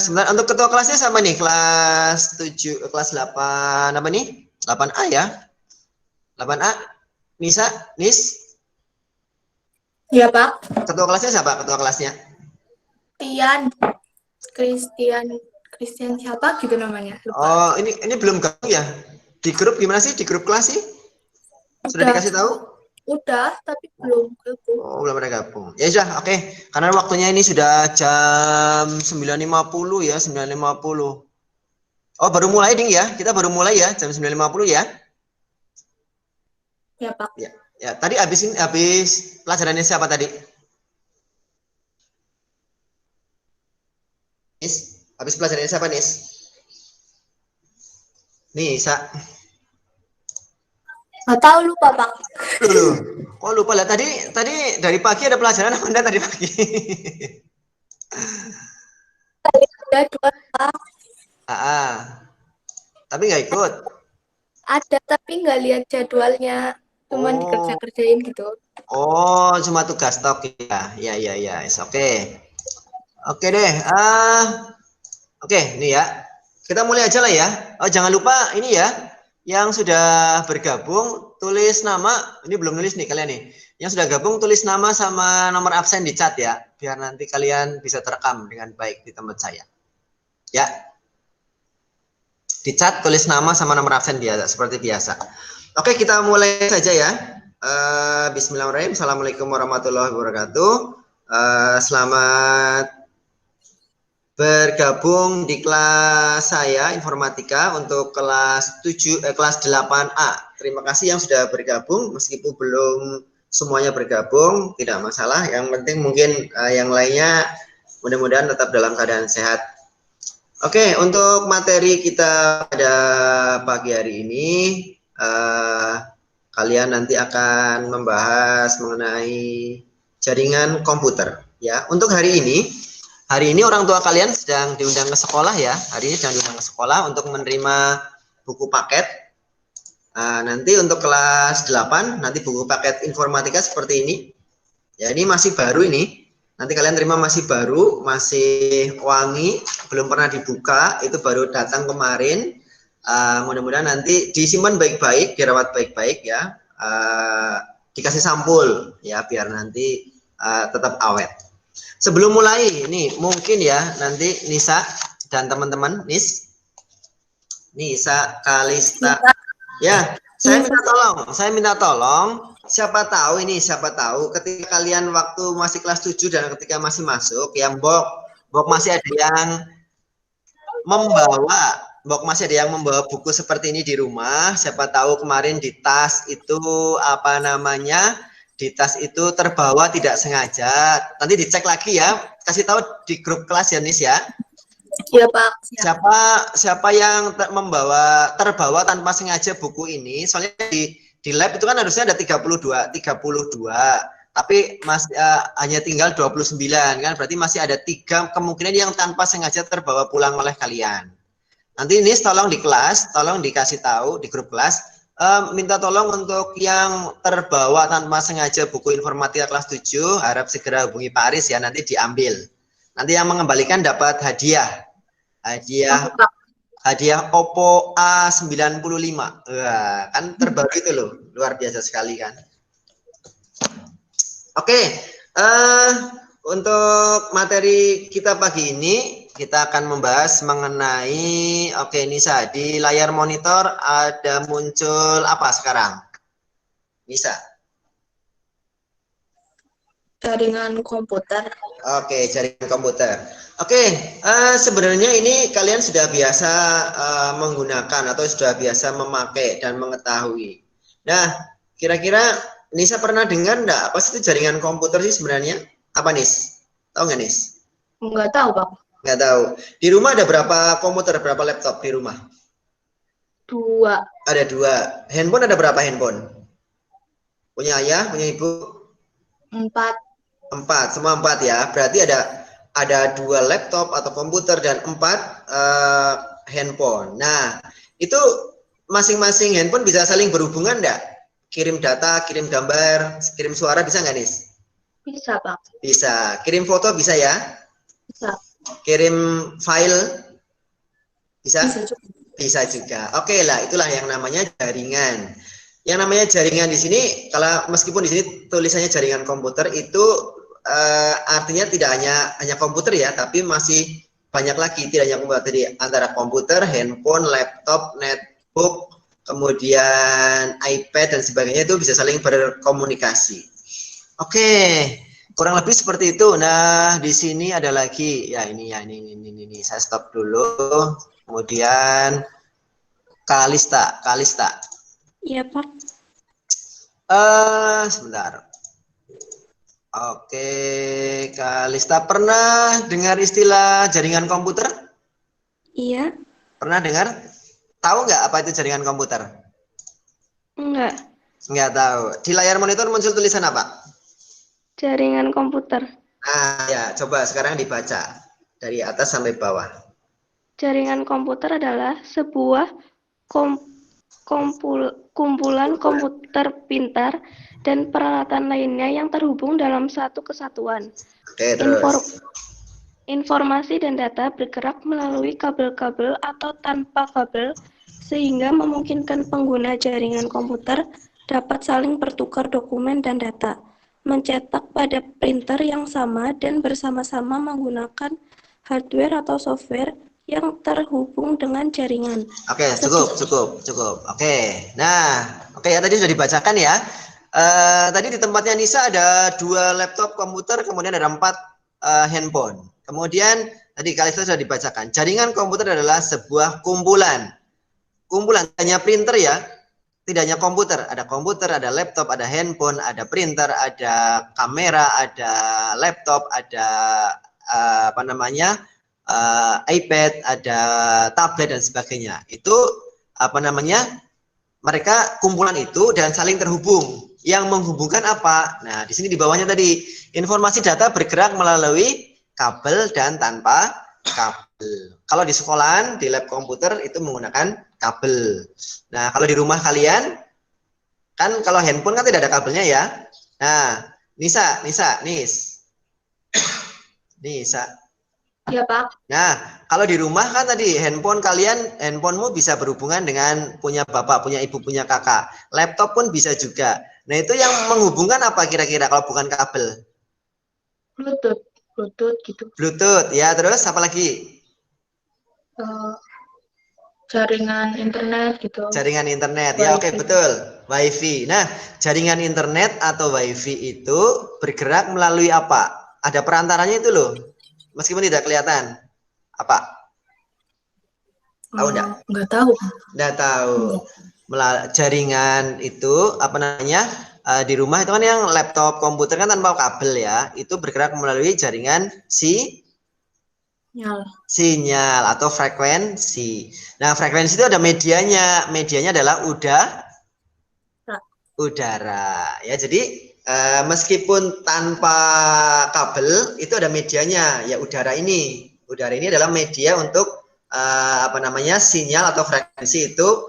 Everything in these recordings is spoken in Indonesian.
sebentar, untuk ketua kelasnya sama nih, kelas 7, kelas 8, apa nih? 8A ya? 8A, Nisa, Nis? Ya, Pak. Ketua kelasnya siapa? Ketua kelasnya? Christian siapa gitu namanya, lupa. Oh, ini belum gabung ya? Di grup gimana sih? Di grup kelas sih? Sudah Udah, dikasih tahu? tapi belum gabung. Oh, belum ada gabung. Ya sudah, oke. Karena waktunya ini sudah jam 9.50 ya, 9.50. Oh, baru mulai ding ya. Kita baru mulai ya, jam 9.50 ya. Ya, Pak. Ya, ya. Tadi habis pelajarannya siapa tadi? Nis, habis pelajarannya siapa, Nis? Nisa. Nggak tahu, lupa, Pak. Loh, kok lupa lah. Tadi dari pagi ada pelajaran apa enggak tadi pagi? Jadwal, Pak. Ah, tapi nggak ikut. Ada, tapi nggak lihat jadwalnya. Cuman Oh, dikerja-kerjain gitu. oh, cuma tugas tok ya. Ya, ya, ya. Oke. Oke deh. Oke, nih ya. Kita mulai aja lah ya. Oh, jangan lupa ini ya. Yang sudah bergabung tulis nama. Ini belum nulis nih kalian nih. Yang sudah gabung tulis nama sama nomor absen di chat ya. Biar nanti kalian bisa terekam dengan baik di tempat saya. Ya. Di chat tulis nama sama nomor absen biasa seperti biasa. Oke, kita mulai saja ya. Bismillahirrahmanirrahim. Assalamualaikum warahmatullahi wabarakatuh. Selamat bergabung di kelas saya informatika untuk kelas 8A. Terima kasih yang sudah bergabung meskipun belum semuanya bergabung, tidak masalah. Yang penting mungkin yang lainnya mudah-mudahan tetap dalam keadaan sehat. Oke, untuk materi kita pada pagi hari ini kalian nanti akan membahas mengenai jaringan komputer ya. Untuk hari ini orang tua kalian sedang diundang ke sekolah ya. Hari ini sedang diundang ke sekolah untuk menerima buku paket. Nanti untuk kelas 8 nanti buku paket informatika seperti ini. Ya, ini masih baru ini. Nanti kalian terima masih baru, masih wangi, belum pernah dibuka, itu baru datang kemarin. Mudah-mudahan nanti disimpan baik-baik, dirawat baik-baik ya. Dikasih sampul ya biar nanti tetap awet. Sebelum mulai, ini mungkin ya nanti Nisa dan teman-teman, Nisa, Kalista, ya, saya minta tolong, siapa tahu ketika kalian waktu masih kelas 7 dan ketika masih masuk, ya Mbok masih ada yang membawa buku seperti ini di rumah. Siapa tahu kemarin di tas itu di tas itu terbawa tidak sengaja. Nanti dicek lagi ya, kasih tahu di grup kelas ya Nis ya. Iya, Pak. Siapa yang terbawa tanpa sengaja buku ini, soalnya di lab itu kan harusnya ada 32, tapi hanya tinggal 29 kan, berarti masih ada 3 kemungkinan yang tanpa sengaja terbawa pulang oleh kalian. Nanti ini tolong di kelas, tolong dikasih tahu di grup kelas, minta tolong untuk yang terbawa tanpa sengaja buku informatika kelas 7, harap segera hubungi Pak Aris ya, nanti diambil. Nanti yang mengembalikan dapat hadiah Oppo A95. Wah, kan terbaru itu loh, luar biasa sekali kan. Oke, untuk materi kita pagi ini kita akan membahas mengenai Nisa, di layar monitor ada muncul apa sekarang? Nisa. Jaringan komputer. Oke, jaringan komputer. Oke, sebenarnya ini kalian sudah biasa menggunakan atau sudah biasa memakai dan mengetahui. Nah, kira-kira Nisa pernah dengar enggak apa sih itu jaringan komputer sih sebenarnya? Apa Nis? Tahu nggak Nis? Nggak tahu, Pak. Nggak tahu. Di rumah ada berapa komputer, berapa laptop di rumah? 2. Ada 2. Handphone ada berapa handphone? Punya ayah, punya ibu? 4. 4, semua 4 ya. Berarti ada 2 laptop atau komputer dan 4 handphone. Nah, itu masing-masing handphone bisa saling berhubungan enggak? Kirim data, kirim gambar, kirim suara bisa nggak Nis? Bisa, Pak. Bisa. Kirim foto bisa ya? Bisa. kirim file bisa? Bisa juga. Bisa juga. Oke lah, itulah yang namanya jaringan. Yang namanya jaringan di sini, kalau meskipun di sini tulisannya jaringan komputer itu artinya tidak hanya komputer ya, tapi masih banyak lagi, tidak hanya komputer, jadi antara komputer, handphone, laptop, netbook, kemudian iPad dan sebagainya itu bisa saling berkomunikasi. Oke, kurang lebih seperti itu. Nah, di sini ada lagi ya ini saya stop dulu. Kemudian Kalista. Iya, Pak. Sebentar. Oke, Kalista pernah dengar istilah jaringan komputer? Iya. Pernah dengar? Tahu nggak apa itu jaringan komputer? Enggak. Nggak tahu. Di layar monitor muncul tulisan apa? Jaringan komputer. Ah, ya, coba sekarang dibaca dari atas sampai bawah. Jaringan komputer adalah sebuah kumpulan komputer pintar dan peralatan lainnya yang terhubung dalam satu kesatuan. Oke, terus. Informasi dan data bergerak melalui kabel-kabel atau tanpa kabel, sehingga memungkinkan pengguna jaringan komputer dapat saling bertukar dokumen dan data, mencetak pada printer yang sama dan bersama-sama menggunakan hardware atau software yang terhubung dengan jaringan. Oke, cukup. Oke, nah, oke ya tadi sudah dibacakan ya. Tadi di tempatnya Nisa ada 2 laptop komputer, kemudian ada 4 handphone. Kemudian tadi Kalista sudah dibacakan. Jaringan komputer adalah sebuah kumpulan hanya printer ya, tidak hanya komputer. Ada laptop, ada handphone, ada printer, ada kamera, ada laptop, ada iPad, ada tablet dan sebagainya. Itu mereka kumpulan itu dan saling terhubung. Yang menghubungkan apa? Nah, di sini di bawahnya tadi informasi data bergerak melalui kabel dan tanpa kabel. Kalau di sekolahan, di lab komputer itu menggunakan kabel. Nah, kalau di rumah kalian kan kalau handphone kan tidak ada kabelnya ya. Nah, Nisa. Ya, Pak. Nah, kalau di rumah kan tadi handphonemu bisa berhubungan dengan punya bapak, punya ibu, punya kakak. Laptop pun bisa juga. Nah, itu yang menghubungkan apa kira-kira kalau bukan kabel? Bluetooth gitu. Bluetooth, ya. Terus apa lagi? Jaringan internet gitu. Jaringan internet, ya oke, betul. WiFi. Nah, jaringan internet atau WiFi itu bergerak melalui apa? Ada perantaranya itu loh. Meskipun tidak kelihatan. Apa? Tahu enggak? Nggak tahu. Nggak tahu. Jaringan itu di rumah itu kan yang laptop komputer kan tanpa kabel ya, itu bergerak melalui jaringan sinyal atau frekuensi. Nah, frekuensi itu ada medianya adalah udara ya. Jadi meskipun tanpa kabel itu ada medianya ya, udara ini adalah media untuk sinyal atau frekuensi itu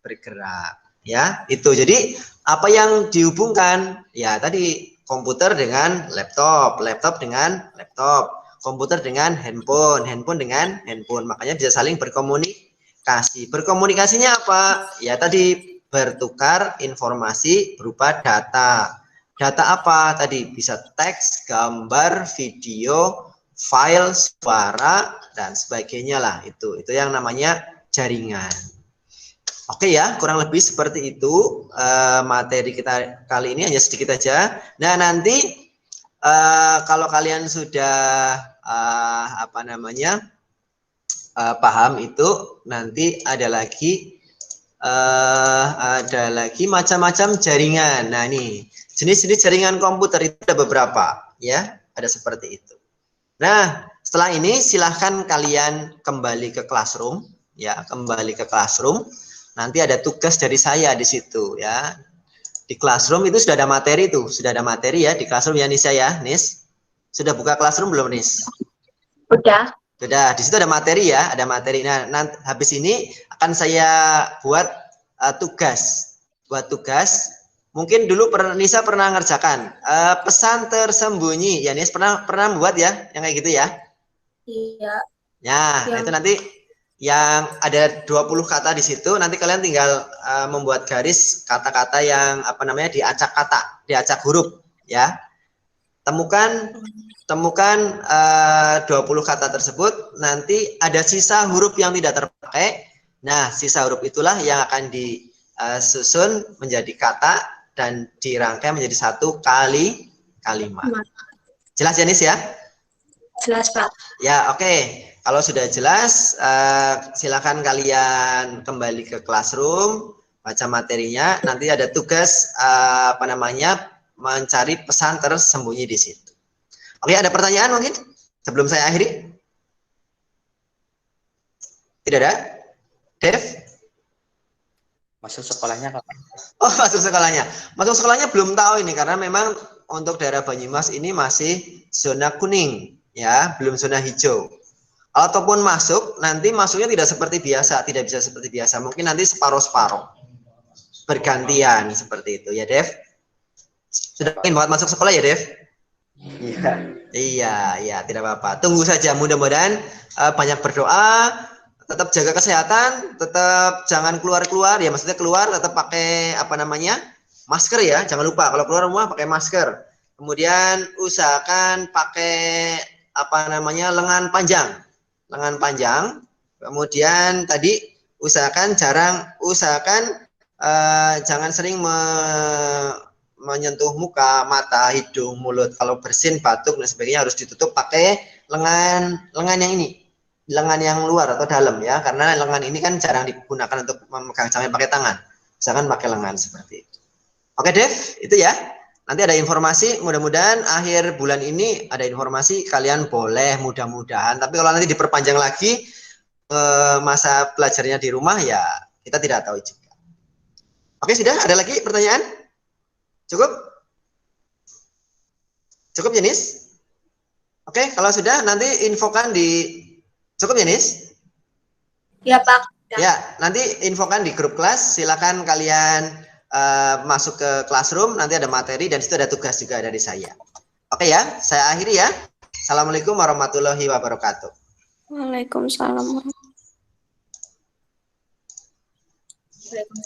bergerak ya. Itu jadi apa yang dihubungkan ya tadi, komputer dengan laptop dengan laptop, komputer dengan handphone dengan handphone, makanya bisa saling berkomunikasinya apa ya tadi, bertukar informasi berupa data apa tadi, bisa teks, gambar, video, file, suara dan sebagainya lah. Itu yang namanya jaringan. Oke ya, kurang lebih seperti itu materi kita kali ini, hanya sedikit aja. Nah, nanti kalau kalian sudah paham itu, nanti ada lagi macam-macam jaringan. Nah, nih jenis-jenis jaringan komputer itu ada beberapa ya, ada seperti itu. Nah, setelah ini silahkan kalian kembali ke classroom ya, nanti ada tugas dari saya di situ ya. Di classroom itu sudah ada materi ya di classroom ya, Nisa ya. Nis sudah buka classroom belum, Nis? Udah. Sudah, di situ ada materi ya, ada materi. Nah, nanti habis ini akan saya buat tugas. Mungkin dulu Nisa pernah ngerjakan pesan tersembunyi. Ya, Nis pernah buat ya, yang kayak gitu ya? Iya. Ya, Yang itu nanti yang ada 20 kata di situ, nanti kalian tinggal membuat garis kata-kata yang apa namanya diacak kata, diacak huruf ya. Temukan 20 kata tersebut, nanti ada sisa huruf yang tidak terpakai. Nah, sisa huruf itulah yang akan disusun menjadi kata dan dirangkai menjadi satu kalimat. Jelas Janis ya? jelas, Pak. Ya, oke. Kalau sudah jelas, silakan kalian kembali ke classroom, baca materinya. Nanti ada tugas apa namanya mencari pesan tersembunyi di situ. Oke, ada pertanyaan mungkin sebelum saya akhiri? Tidak ada? Dev? Masuk sekolahnya kapan? Oh, masuk sekolahnya. Masuk sekolahnya belum tahu ini karena memang untuk daerah Banyumas ini masih zona kuning, ya, belum zona hijau. Ataupun masuk, nanti masuknya tidak seperti biasa, tidak bisa seperti biasa. Mungkin nanti separuh-separuh, bergantian seperti itu, ya Dev. Sudah ingin banget masuk sekolah ya Dev? Iya. Iya, iya, tidak apa-apa. Tunggu saja, mudah-mudahan banyak berdoa, tetap jaga kesehatan, tetap jangan keluar-keluar, ya maksudnya keluar tetap pakai apa namanya masker ya, jangan lupa kalau keluar rumah pakai masker. Kemudian usahakan pakai apa namanya lengan panjang. Kemudian tadi usahakan jangan sering menyentuh muka, mata, hidung, mulut. Kalau bersin, batuk dan sebagainya harus ditutup pakai lengan yang ini, lengan yang luar atau dalam ya, karena lengan ini kan jarang digunakan untuk memegang sampai pakai tangan. Usahakan pakai lengan seperti itu. Oke Dev, itu ya. Nanti ada informasi, mudah-mudahan akhir bulan ini ada informasi, kalian boleh mudah-mudahan. Tapi kalau nanti diperpanjang lagi masa belajarnya di rumah ya kita tidak tahu juga. Oke, sudah ada lagi pertanyaan? Cukup? Cukup Jenis? Oke, kalau sudah nanti infokan di cukup Jenis? Ya, Pak. Ya, nanti infokan di grup kelas. Silakan kalian masuk ke classroom. Nanti ada materi dan situ ada tugas juga dari saya. Oke ya, saya akhiri ya. Assalamualaikum warahmatullahi wabarakatuh. Waalaikumsalam.